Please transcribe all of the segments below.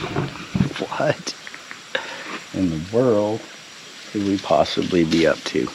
What in the world could we possibly be up to?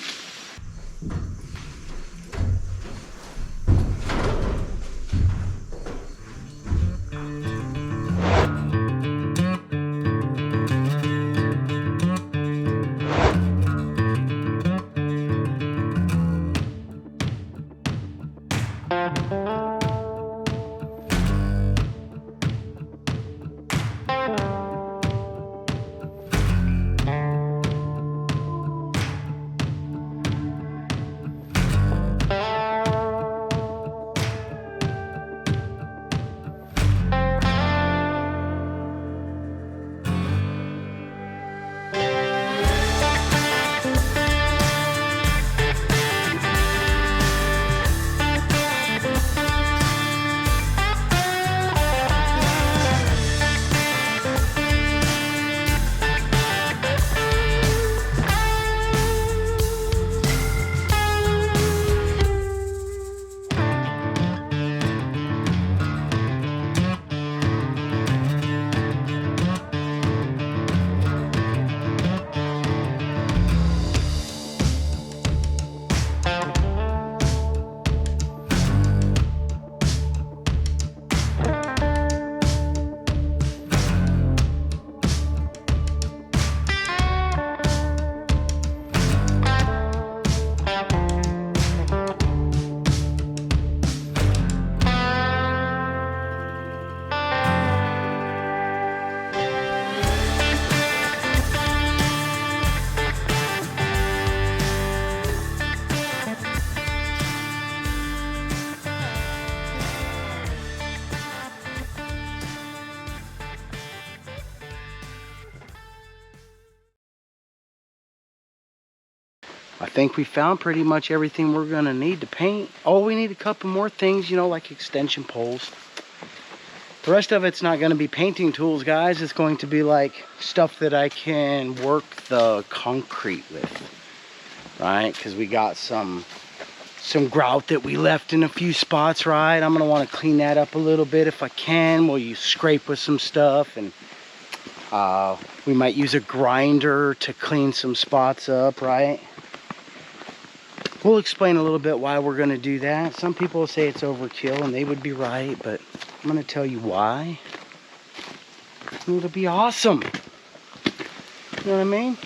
I think we found pretty much everything we're gonna need to paint. Oh, we need a couple more things, you know, like extension poles. The rest of it's not gonna be painting tools, guys. It's going to be like stuff that I can work the concrete with, right? Because we got some grout that we left in a few spots, right? I'm gonna wanna clean that up a little bit if I can. We'll use scrape with some stuff, and we might use a grinder to clean some spots up, right? We'll explain a little bit why we're going to do that. Some people say it's overkill, and they would be right, but I'm going to tell you why. It'll be awesome. You know what I mean?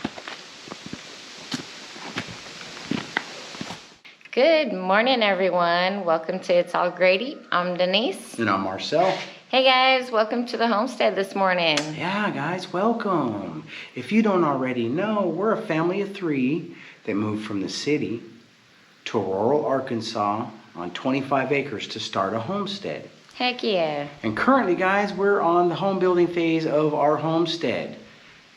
Good morning, everyone. Welcome to It's All Grady. I'm Denise. And I'm Marcel. Hey, guys. Welcome to the homestead this morning. Yeah, guys, welcome. If you don't already know, we're a family of 3 that moved from the city to rural Arkansas on 25 acres to start a homestead. Heck yeah. And currently, guys, we're on the home building phase of our homestead,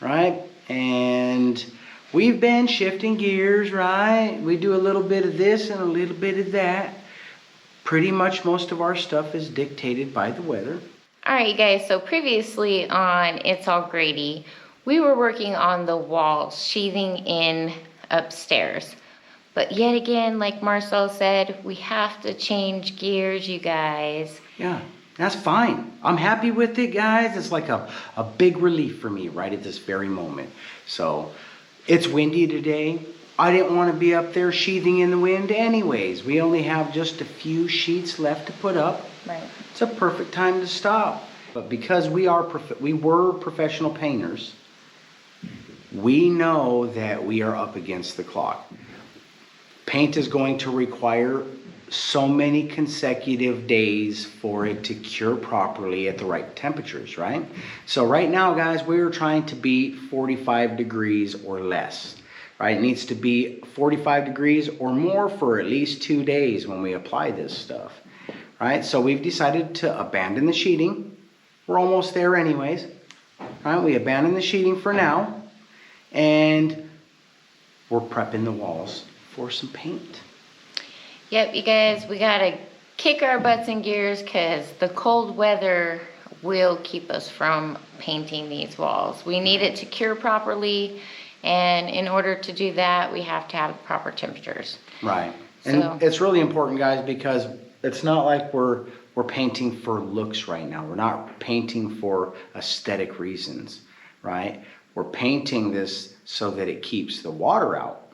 right? And we've been shifting gears, right? We do a little bit of this and a little bit of that. Pretty much most of our stuff is dictated by the weather. All right, you guys. So previously on It's All Grady, we were working on the walls, sheathing in upstairs. But yet again, like Marcel said, we have to change gears, you guys. Yeah, that's fine. I'm happy with it, guys. It's like a big relief for me right at this very moment. So, it's windy today. I didn't want to be up there sheathing in the wind anyways. We only have just a few sheets left to put up. Right. It's a perfect time to stop. But because we were professional painters, we know that we are up against the clock. Paint is going to require so many consecutive days for it to cure properly at the right temperatures, right? So right now, guys, we're trying to beat 45 degrees or less, right? It needs to be 45 degrees or more for at least 2 days when we apply this stuff, right? So we've decided to abandon the sheeting. We're almost there anyways, right? We abandon the sheeting for now, and we're prepping the walls for some paint. Yep, you guys, we gotta kick our butts in gears because the cold weather will keep us from painting these walls. We need it to cure properly, and in order to do that, we have to have the proper temperatures. Right. And it's really important, guys, because it's not like we're we're painting for looks right now. We're not painting for aesthetic reasons, right? We're painting this so that it keeps the water out,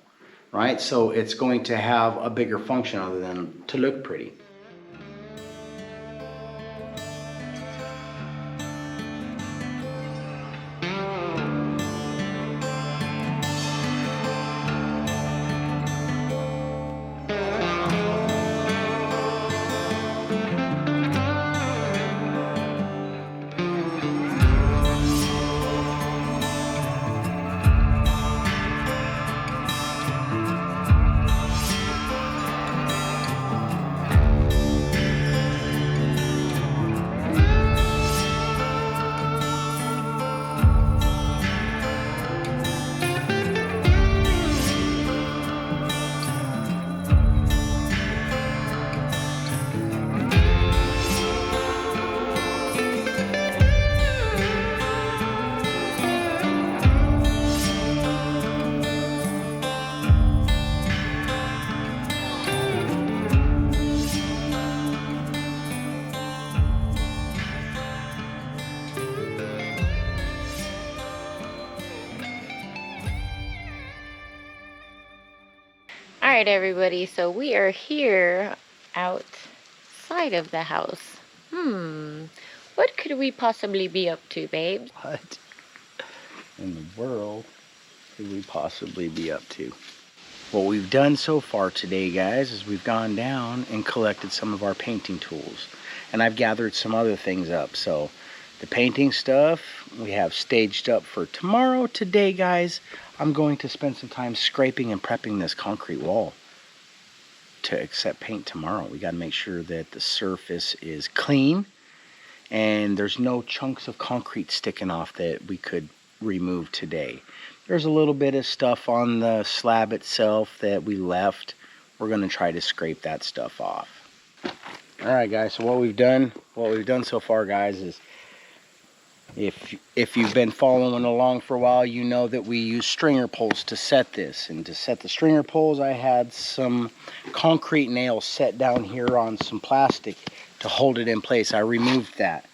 right? So it's going to have a bigger function other than to look pretty. All right, everybody, so we are here outside of the house. What could we possibly be up to, babe? What in the world could we possibly be up to? What we've done so far today, guys, is we've gone down and collected some of our painting tools. And I've gathered some other things up. So the painting stuff we have staged up for tomorrow. Today, guys, I'm going to spend some time scraping and prepping this concrete wall to accept paint tomorrow. We got to make sure that the surface is clean and there's no chunks of concrete sticking off that we could remove today. There's a little bit of stuff on the slab itself that we left. We're going to try to scrape that stuff off. All right, guys, so what we've done so far, guys, is if you've been following along for a while, you know that we use stringer poles to set this. And to set the stringer poles, I had some concrete nails set down here on some plastic to hold it in place. I removed that.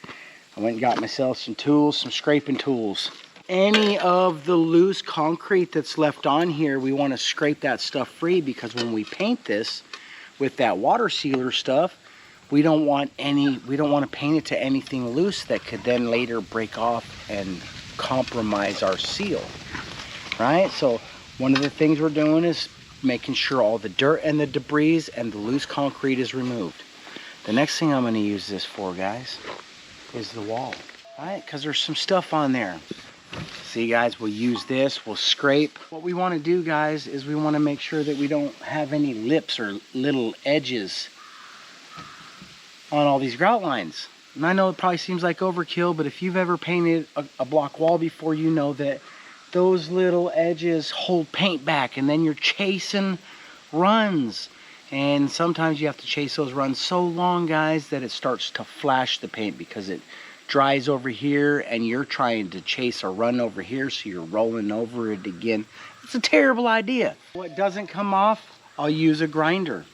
I went and got myself some tools, some scraping tools. Any of the loose concrete that's left on here, we want to scrape that stuff free, because when we paint this with that water sealer stuff, we don't want to paint it to anything loose that could then later break off and compromise our seal, right? So one of the things we're doing is making sure all the dirt and the debris and the loose concrete is removed. The next thing I'm going to use this for, guys, is the wall, right? Because there's some stuff on there. See, guys, we'll use this, we'll scrape. What we want to do, guys, is we want to make sure that we don't have any lips or little edges on all these grout lines. And I know it probably seems like overkill, but if you've ever painted a block wall before, you know that those little edges hold paint back, and then you're chasing runs. And sometimes you have to chase those runs so long, guys, that it starts to flash the paint because it dries over here and you're trying to chase a run over here, so you're rolling over it again. It's a terrible idea. What doesn't come off, I'll use a grinder,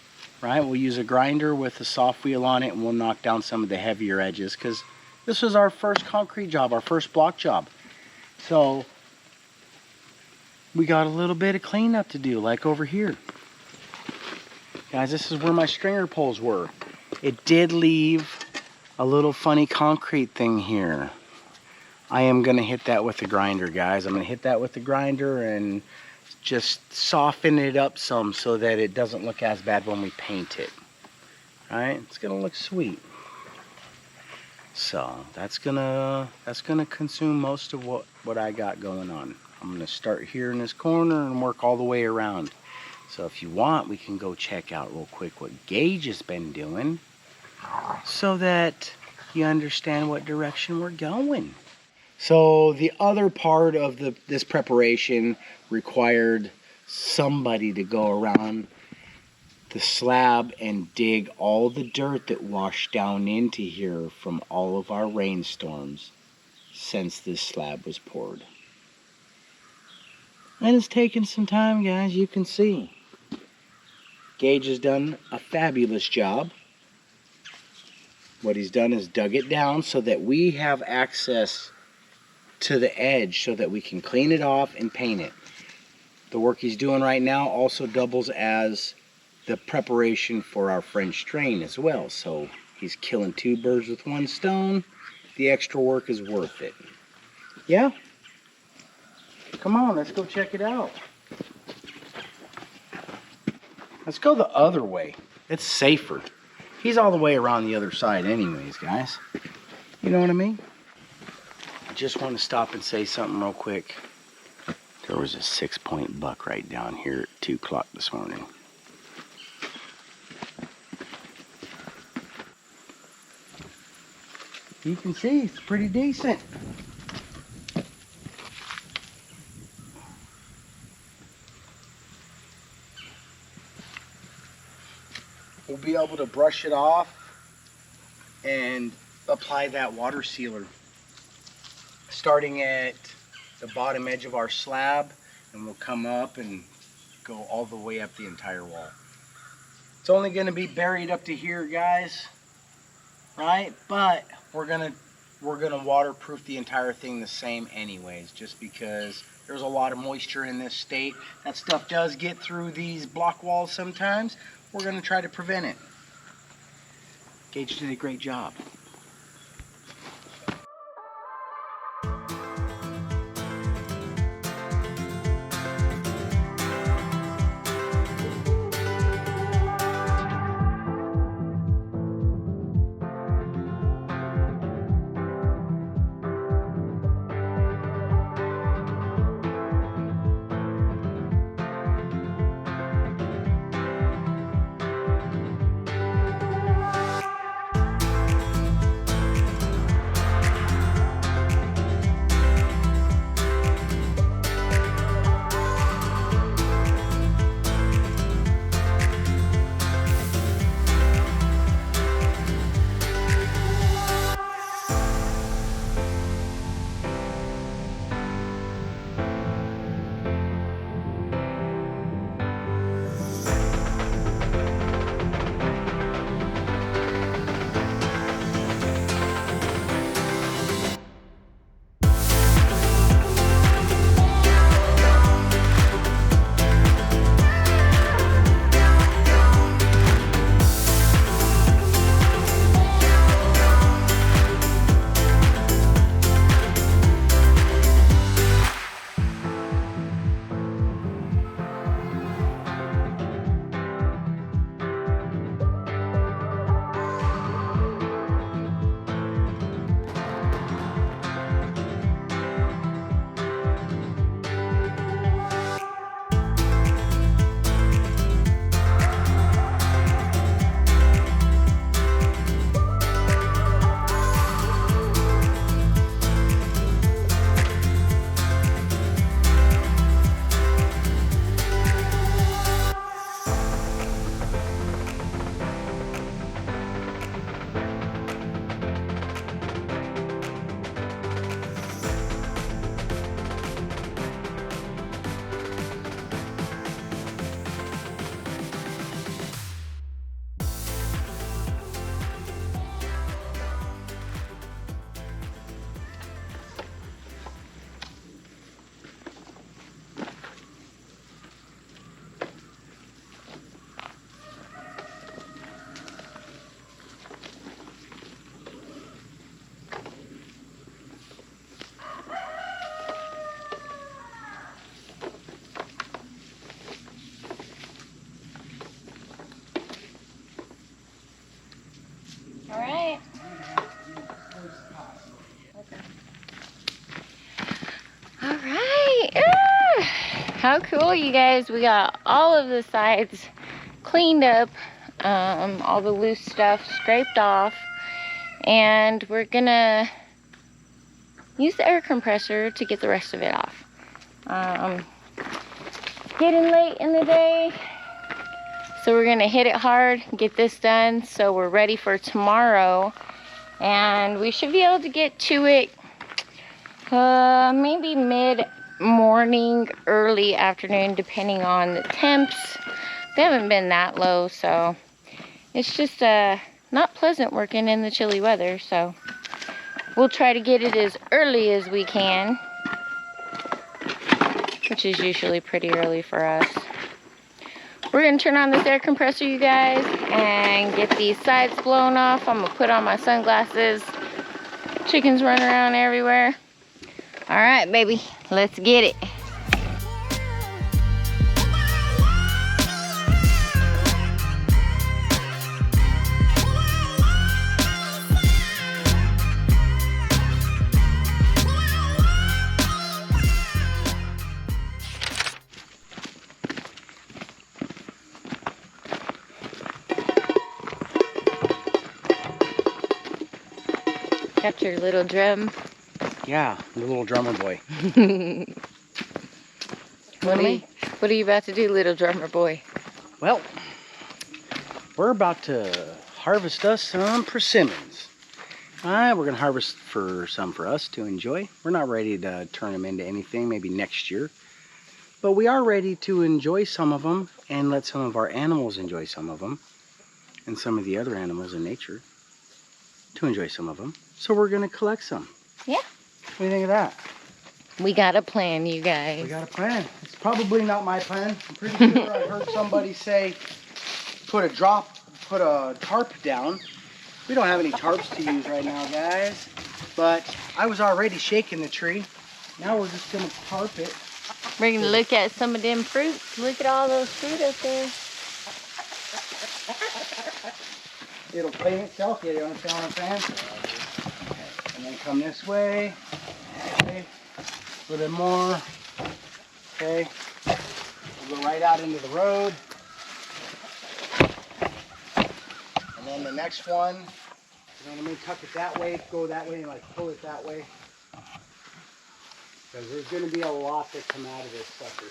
right? We'll use a grinder with a soft wheel on it, and we'll knock down some of the heavier edges, because this was our first concrete job, our first block job. So we got a little bit of cleanup to do, like over here. Guys, this is where my stringer poles were. It did leave a little funny concrete thing here. I am going to hit that with the grinder, guys. I'm going to hit that with the grinder and just soften it up some so that it doesn't look as bad when we paint it. All right, it's going to look sweet. So that's gonna consume most of what I got going on. I'm going to start here in this corner and work all the way around. So if you want, we can go check out real quick what Gage has been doing, so that you understand what direction we're going. So the other part of this preparation required somebody to go around the slab and dig all the dirt that washed down into here from all of our rainstorms since this slab was poured. And it's taken some time, guys, you can see. Gage has done a fabulous job. what he's done is dug it down so that we have access to the edge so that we can clean it off and paint it. The work he's doing right now also doubles as the preparation for our French drain as well. So he's killing 2 birds with 1 stone. The extra work is worth it. Yeah? Come on, let's go check it out. Let's go the other way. It's safer. He's all the way around the other side anyways, guys. You know what I mean? I just want to stop and say something real quick. There was a 6-point buck right down here at 2 o'clock this morning. You can see it's pretty decent. We'll be able to brush it off and apply that water sealer starting at the bottom edge of our slab, and we'll come up and go all the way up the entire wall. It's only going to be buried up to here, guys, right? But we're gonna waterproof the entire thing the same anyways, just because there's a lot of moisture in this state. That stuff does get through these block walls sometimes. We're going to try to prevent it. Gage did a great job. All right. All right. Ah, how cool, you guys. We got all of the sides cleaned up, all the loose stuff scraped off, and we're gonna use the air compressor to get the rest of it off. Getting late in the day, so we're gonna hit it hard, get this done so we're ready for tomorrow, and we should be able to get to it maybe mid-morning, early afternoon, depending on the temps. They haven't been that low, so it's just a not pleasant working in the chilly weather, so we'll try to get it as early as we can, which is usually pretty early for us. We're gonna turn on this air compressor, you guys, and get these sides blown off. I'm gonna put on my sunglasses. Chickens run around everywhere. All right, baby, let's get it. Got your little drum. Yeah, the little drummer boy. What are you about to do, little drummer boy? Well, we're about to harvest us some persimmons. All right, we're gonna harvest some for us to enjoy. We're not ready to turn them into anything, maybe next year. But we are ready to enjoy some of them and let some of our animals enjoy some of them, and some of the other animals in nature to enjoy some of them. So we're gonna collect some. Yeah. What do you think of that? We got a plan, you guys. We got a plan. It's probably not my plan. I'm pretty sure I heard somebody say put a tarp down. We don't have any tarps to use right now, guys. But I was already shaking the tree. Now we're just gonna tarp it. We're gonna look at some of them fruits. Look at all those fruit up there. It'll clean itself. Yeah, you understand what I'm saying? Okay. And then come this way. Okay. A little bit more. Okay. We'll go right out into the road. And then the next one, let me tuck it that way, go that way, and like pull it that way. Because there's going to be a lot that come out of this sucker.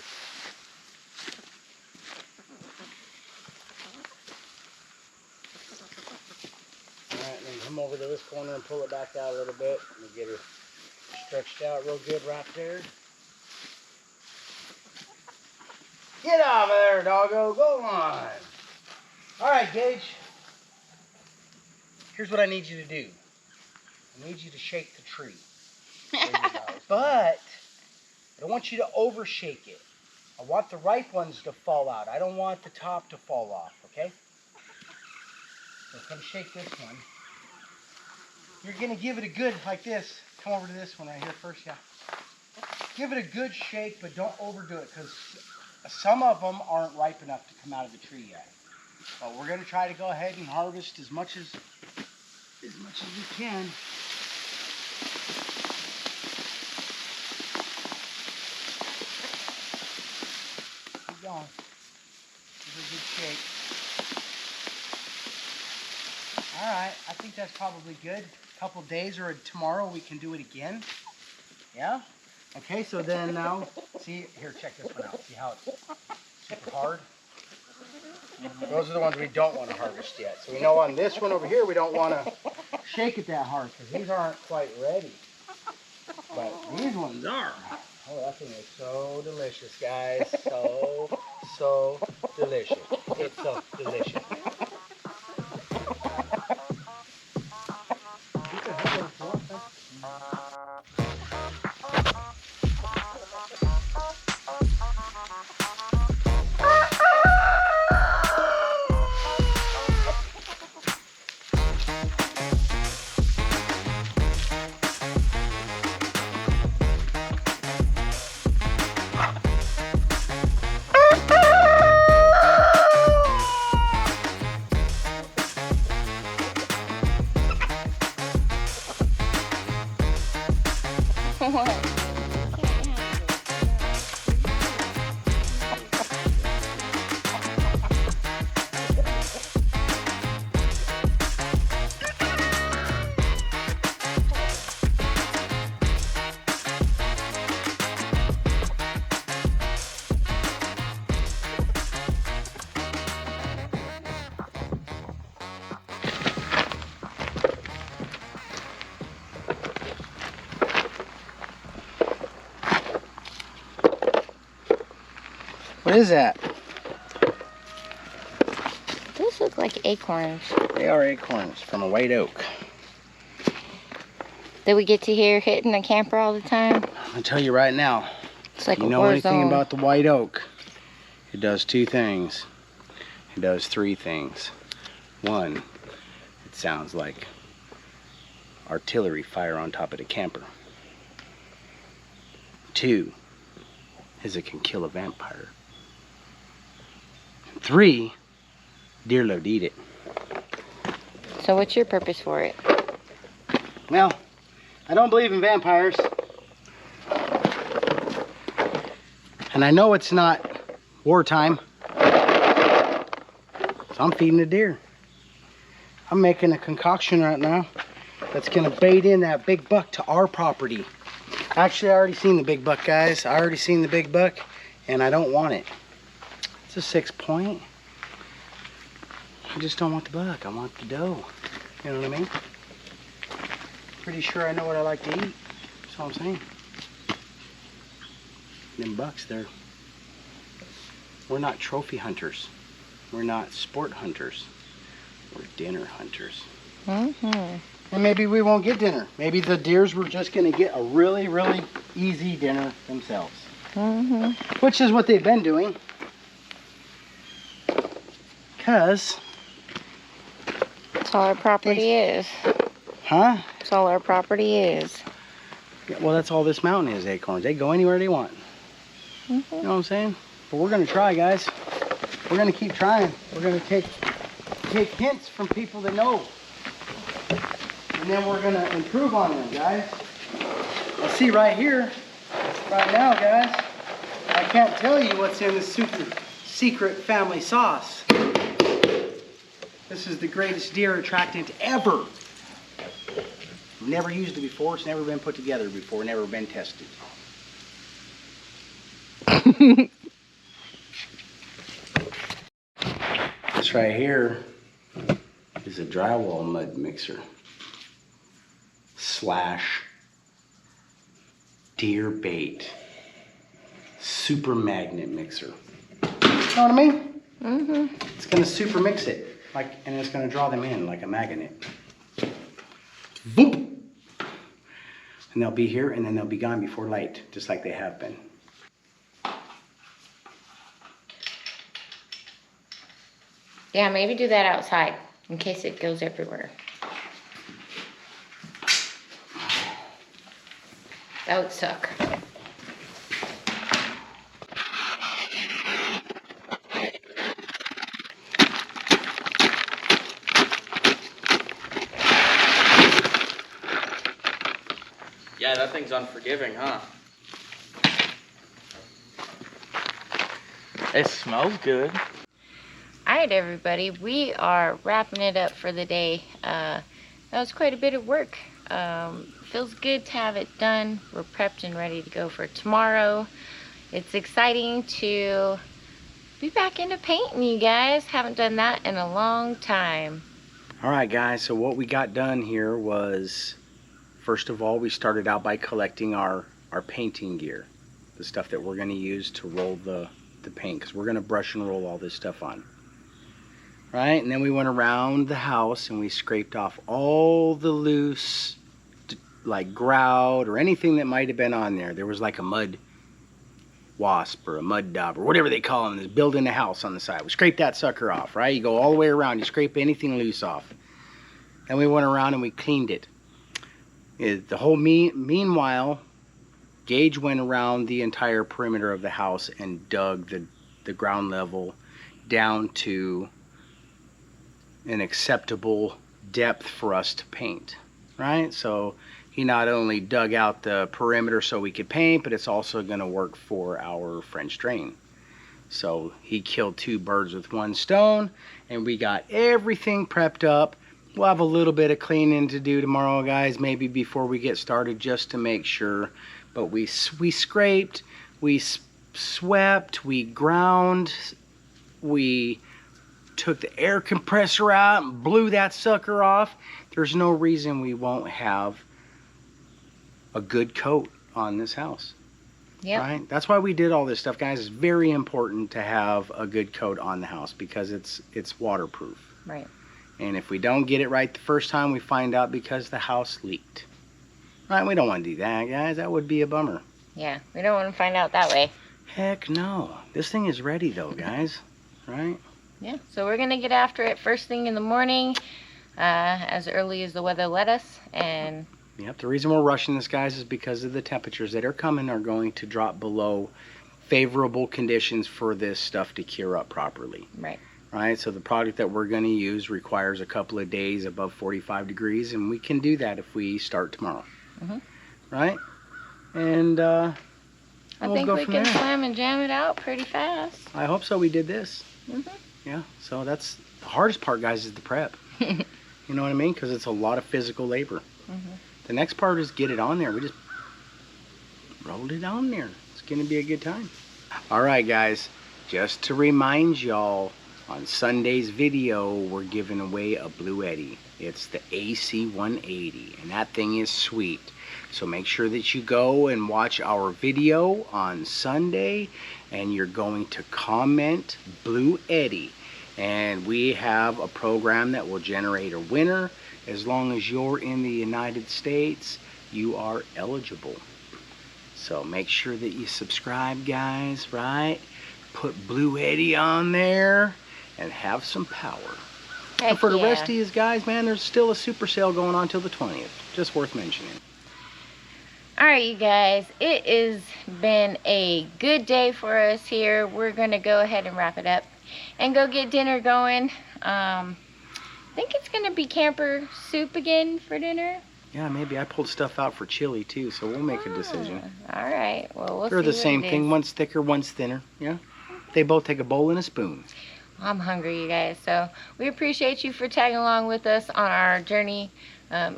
Alright, then come over to this corner and pull it back out a little bit. And get her stretched out real good right there. Get off of there, doggo. Go on. Alright, Gage. Here's what I need you to do. I need you to shake the tree. But I don't want you to overshake it. I want the ripe ones to fall out. I don't want the top to fall off, okay? So come shake this one. You're gonna give it a good, like this. Come over to this one right here first, yeah. Give it a good shake, but don't overdo it, because some of them aren't ripe enough to come out of the tree yet. But we're gonna try to go ahead and harvest as much as we can. Keep going. Give it a good shake. Alright, I think that's probably good. A couple days or tomorrow we can do it again. Yeah? Okay, so then now, see, here, check this one out. See how it's super hard? Those are the ones we don't want to harvest yet. So we know on this one over here, we don't want to shake it that hard because these aren't quite ready. But these ones are. Oh, that thing is so delicious, guys. So delicious. It's so delicious. What is that? Those look like acorns. They are acorns from a white oak. That we get to hear hitting the camper all the time. I'll tell you right now, It's like you a know war anything zone. about the white oak, it does two things. It does three things. One, it sounds like artillery fire on top of the camper. Two, is it can kill a vampire. Three, deer love to eat it. So what's your purpose for it? Well, I don't believe in vampires. And I know it's not wartime. So I'm feeding the deer. I'm making a concoction right now that's gonna bait in that big buck to our property. Actually, I already seen the big buck, guys. I already seen the big buck, and I don't want it. It's a 6-point. I just don't want the buck. I want the doe. You know what I mean? Pretty sure I know what I like to eat. That's all I'm saying. Them bucks, we're not trophy hunters. We're not sport hunters. We're dinner hunters. Mm-hmm. And maybe we won't get dinner. Maybe the deers were just gonna get a really, really easy dinner themselves. Mm-hmm. Which is what they've been doing. Cause, That's all our property is. huh? That's all our property is. Yeah, well, that's all this mountain is, acorns. They go anywhere they want. Mm-hmm. You know what I'm saying? But we're gonna try, guys. We're gonna keep trying. We're gonna take hints from people that know. And then we're gonna improve on them, guys. Well, see right here, right now, guys, I can't tell you what's in the super secret family sauce. This is the greatest deer attractant ever. Never used it before. It's never been put together before. Never been tested. This right here is a drywall mud mixer / deer bait super magnet mixer. You know what I mean? Mm-hmm. It's gonna super mix it, and it's gonna draw them in like a magnet. Boop! And they'll be here, and then they'll be gone before light, just like they have been. Yeah, maybe do that outside in case it goes everywhere. That would suck. Yeah, that thing's unforgiving, huh? It smells good. All right, everybody, we are wrapping it up for the day. That was quite a bit of work. Feels good to have it done. We're prepped and ready to go for tomorrow. It's exciting to be back into painting, you guys. Haven't done that in a long time. All right, guys, so what we got done here was, first of all, we started out by collecting our painting gear, the stuff that we're going to use to roll the paint, because we're going to brush and roll all this stuff on. Right? And then we went around the house and we scraped off all the loose, like grout or anything that might have been on there. There was like a mud wasp or a mud daub or whatever they call them that's building a house on the side. We scraped that sucker off, right? You go all the way around, you scrape anything loose off. Then we went around and we cleaned it. The whole meanwhile, Gage went around the entire perimeter of the house and dug the ground level down to an acceptable depth for us to paint, right? So he not only dug out the perimeter so we could paint, but it's also going to work for our French drain. So he killed two birds with one stone, and we got everything prepped up. We'll have a little bit of cleaning to do tomorrow, guys, maybe before we get started, just to make sure. But we scraped, we swept, we ground, we took the air compressor out and blew that sucker off. There's no reason we won't have a good coat on this house. Yep. Right? That's why we did all this stuff, guys. It's very important to have a good coat on the house because it's waterproof. Right. And if we don't get it right the first time, we find out because the house leaked. Right? We don't want to do that, guys. That would be a bummer. Yeah, we don't want to find out that way. Heck no. This thing is ready though, guys. Right? Yeah, so we're gonna get after it first thing in the morning, as early as the weather let us, and Yep, the reason we're rushing this, guys, is because of the temperatures that are coming are going to drop below favorable conditions for this stuff to cure up properly. right. Right, so the product that we're going to use requires a couple of days above 45 degrees, and we can do that if we start tomorrow. Mhm. Right? And I we'll think go we from can there. slam and jam it out pretty fast. I hope so. We did this. Mhm. Yeah, so that's the hardest part, guys, is the prep. You know what I mean? Because it's a lot of physical labor. Mhm. The next part is get it on there. We just rolled it on there. It's going to be a good time. All right, guys, just to remind y'all, on Sunday's video, we're giving away a Blue Eddy. It's the AC 180, and that thing is sweet. So make sure that you go and watch our video on Sunday, and you're going to comment Blue Eddy. And we have a program that will generate a winner. As long as you're in the United States, you are eligible. So make sure that you subscribe, guys, right? Put Blue Eddy on there and have some power. And Heck for the yeah. rest of you guys, man, there's still a super sale going on till the 20th. Just worth mentioning. All right, you guys, it has been a good day for us here. We're gonna go ahead and wrap it up and go get dinner going. I think it's gonna be camper soup again for dinner. Yeah, maybe I pulled stuff out for chili too, so we'll make a decision. All right, well, we'll They're see the what same it thing. is. One's thicker, one's thinner. Yeah. They both take a bowl and a spoon. I'm hungry, you guys, so we appreciate you for tagging along with us on our journey.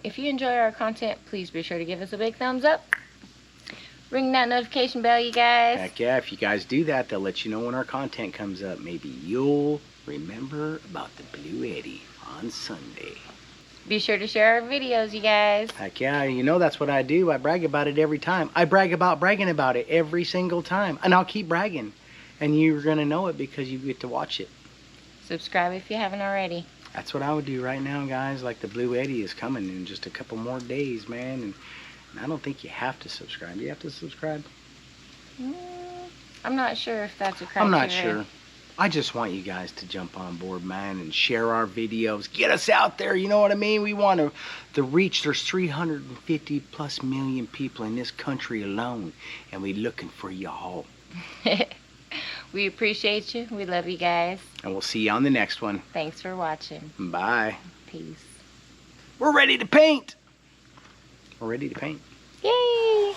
If you enjoy our content, please be sure to give us a big thumbs up. Ring that notification bell, you guys. Heck yeah, if you guys do that, they'll let you know when our content comes up. Maybe you'll remember about the Blue Eddy on Sunday. Be sure to share our videos, you guys. Heck yeah, you know that's what I do. I brag about it every time. I brag about bragging about it every single time. And I'll keep bragging. And you're going to know it because you get to watch it. Subscribe if you haven't already. That's what I would do right now, guys. Like the Blue Eddy is coming in just a couple more days, man. And I don't think you have to subscribe. Do you have to subscribe? I'm not sure if that's a criteria. I'm not sure. I just want you guys to jump on board, man, and share our videos. Get us out there, you know what I mean? We want to reach, there's 350 plus million people in this country alone, and we're looking for y'all. We appreciate you. We love you guys. And we'll see you on the next one. Thanks for watching. Bye. Peace. We're ready to paint. We're ready to paint. Yay!